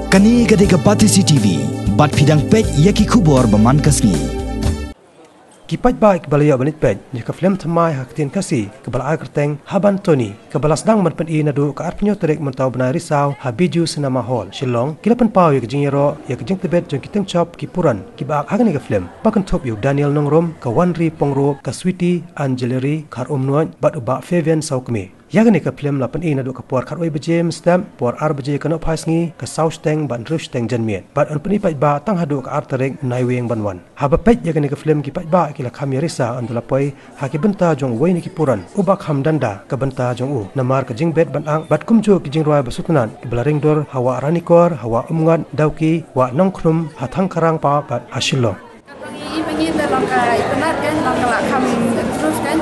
Kani gade ka Pati CCTV, bat pidang pej yaki kubor baman kasni. Kipat baik balaya banit pej, jika film temai haktin kasih kebal kerteng Haban Tony kebal sedang merpen nadu ke arpenyo terik mentau benar risau habiju senama hall Shillong kila penpau ya kejingero ya kejing tebet jeng kiteng chop kipuran kibak agani ke film bakan top yu Daniel Nongrom ke Wanri Pongro ke Sweetie Angeleri kar nuan bat ubak Fabian Saukme. Yang ni ke film lapan nadu ke puar karoi beje mstam puar ar beje kanop haisngi ke sausteng ban rusteng janmien bat on peni pai ba tang hadu ke ar terik naiweng banwan haba pej yang ni ke film kipat ba kila kami risa andula poi haki benta jong wei ni kipuran ubak hamdanda ke benta jong u namar ke jingbet ban ang bat kumjo ke jingroi basutnan ke belaring dor hawa ranikor hawa umngat dauki wa nongkrum hatang karang pa bat hasillo ini dalam kai benar kan dalam kami terus kan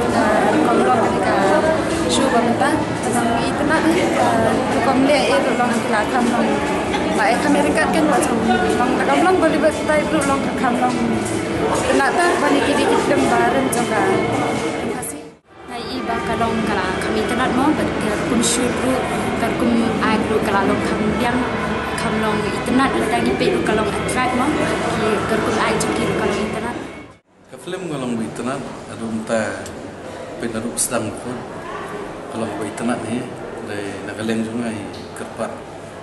kalau ketika show pemerintah tentang internet itu komle itu dalam kita kami baik Amerika kan macam dalam dalam boleh kita itu dalam kami ternyata banyak kita bareng juga terima kasih hai iba kalau kami internet mau berkum show group berkum ai group kalau kami yang kamlong internet ada di page kalau attract mau berkum ai juga kalau internet film kalau internet ada unta penaruh sedang pun kalau internet ni dari nakaleng sungai kerpat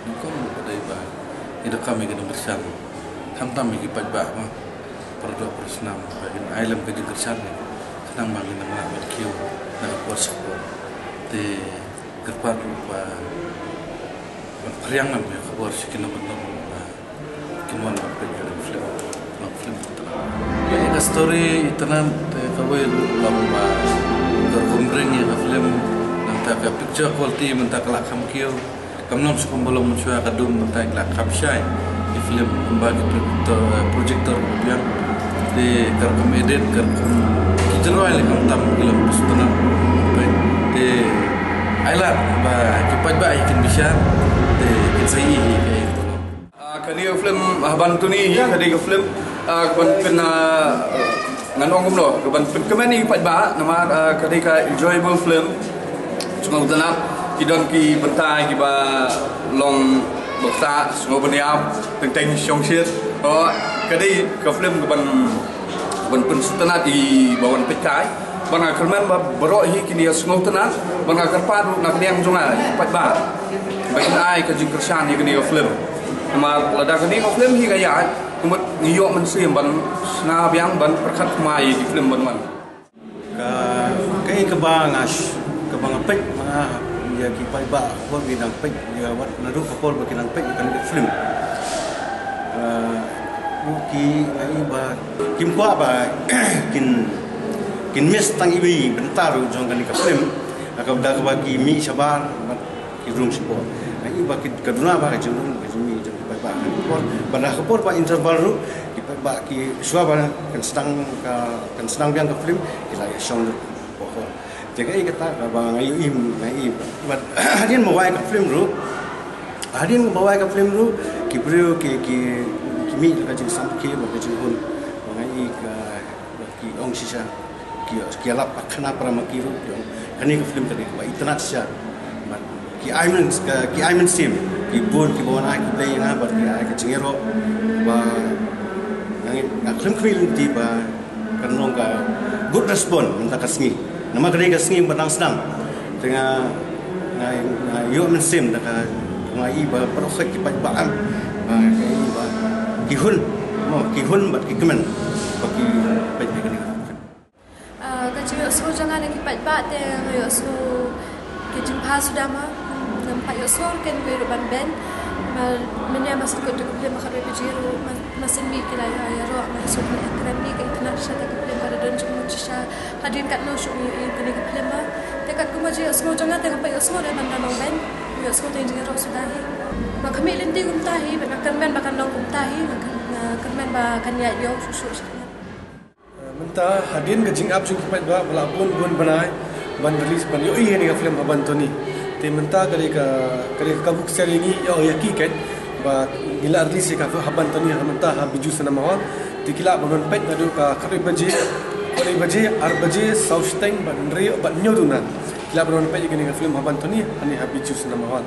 nukom dari bah itu kami kena bersama tam iki pajak mah perdo persenam bagian island ke kersan senang bagi nama kiu na kuas di kerpat rupa periangan ya kabar sikina benar kinuan film ya story internet kawai lamba berkumpring ya film nanti ke picture quality mentah kelak kamkio kamnom sukum belum muncul kadum mentah kelak kapsai di film membagi projector biar di kerkum edit kerkum kijeroi le kam tam film sebenar di island ba cepat ba ikan bisa di kisai kayak itu kali film Haban Tony kali film kon kena nganong kumlo kaban kemani pat ba nama kadika enjoyable film semua tanap kidon ki bentai ki ba long bakta semua beniap tentang syongshit oh kadi ke film kaban pen tanap di bawan pekai bang akerman ba baro hi kini semua tanap bang akerpadu nak niang junga pat ba bain ai ke jingkersan hi kini film nama ladak ni film hi gaya kemudian New Menteri ban senab yang ban perkat mai di film ban cái bangas ke bangapek mana ya ki pai ba ko binang pek ya wat nadu ko pol bakinang pek kan film ki ai ba kim kwa ba kin mes tang ibi bentar jong kan ke film akab da ba ki mi sabar ki room sipo ai ba ki kaduna ba ka jong mi jong pai ba pada kepor pak interval ru pak ki suara kan sedang biang ke film kita song pokok jadi kita bang ngai hadian bawa ke film ru hadian bawa ke film ru ki bro ki mi ka jing sam ki ba ka jing hun ngai ki ong sisa ki alap khana para makiru kani ke film tadi ba internet sya ki aiman sim ki bon ki bon ai ki play na ba ki ai ka jingero ba nang film di ba kanong ka good response minta kasngi nama kali kasngi batang sedang dengan yo mensim dah ngai ba proses ki pat baam kai ba kihun bat ki kemen bagi pat ni kecil so jangan lagi pat bat yo so kejumpa sudah mah nampak yo so kan we ban ben Menya masih ikut juga film makan berjiru masih mikir ya roh masuk ke akademi ke internasional ke film pada dan cuma cisha hadir kat no show ini ke film bah dekat kumaji semua jangan tengok apa semua dah bandar nongben ya semua tengok roh sudah hi maka kami lendi kumtahi benak kermen bahkan nong kumtahi kermen bahkan ya yo susu mentah hadir ke jing up jing kipat ba belapun bun banai ban release ban yo ini ke film Haban Tony mentah kali kabuk seri ini yo yaki kan ba gila release ka Haban Tony mentah biju senama hal dikila banon pet ngadu ka kari baje ar baje sausteng ban ri ban nyoduna gila banon pet gini ka film Haban Tony ani biju senama hal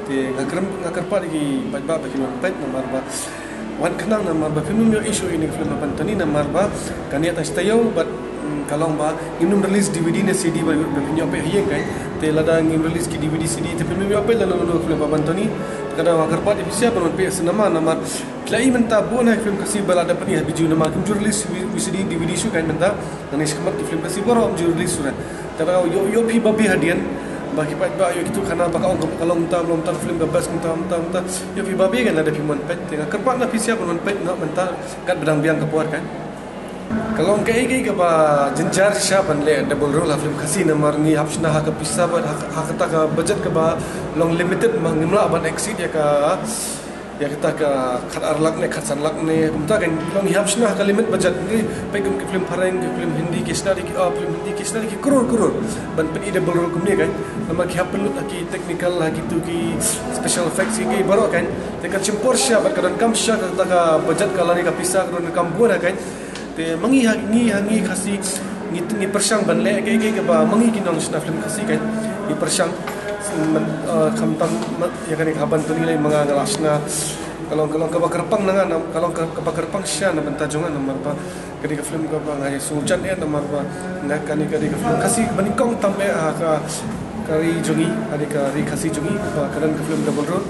te ngakarpa lagi ba bagi pet nomor ba wan kenang nomor ba film yo issue ini film Abantoni nomor ba kania ta stayo but kalau ba ingin release DVD ne CD ba punya apa hiang kan te lada ingin release ki DVD CD te film yo apa la no film Abantoni kada ngakarpa di sia ba pe senama nomor klai menta bona film kasi bala dapat ni biju nama kim release CD DVD su kan menta nanis kemat film kasi boro release surat tapi yo pi babi hadian bagi pat yo itu karena baka kalau belum tahu film bebas kita yo pi babi kan ada film pet tengah kerpat na pisia pun pet nak menta kat bedang biang kepuar kan kalau ke ba jenjar siapa le double role film kasi nomor ni hapsna hak pisa ba hak ta budget ke ba long limited mangimla ban exit ya ka ya kita ke kat arlak ne kat sanlak ne kumta kan long hapsna hak limit budget ni pegum ke film pareng ke film hindi kisna di film hindi kisna di crore ban pen double role kumni kan nama ki hapelut ki technical lagi tu ki special effects ki baru kan tekan cimpor sia ba kadan kam sia ka budget kala ni ka pisa ka kam buana kan te mangi hangi khasi ni persang ban le ke ba mangi kinong sna film khasi kan ni persang kamtang ya kan Abantoni lai mga ngalasna kalau kebakerpang nangan kalau kebakerpang siya na bantajongan nomor pa kadi ka film ka ba ngai sujan ya nomor pa ngakani kadi ka film kasi banikong tambe ka kari jongi adi ka ri kasi jongi ba kadan ka film double road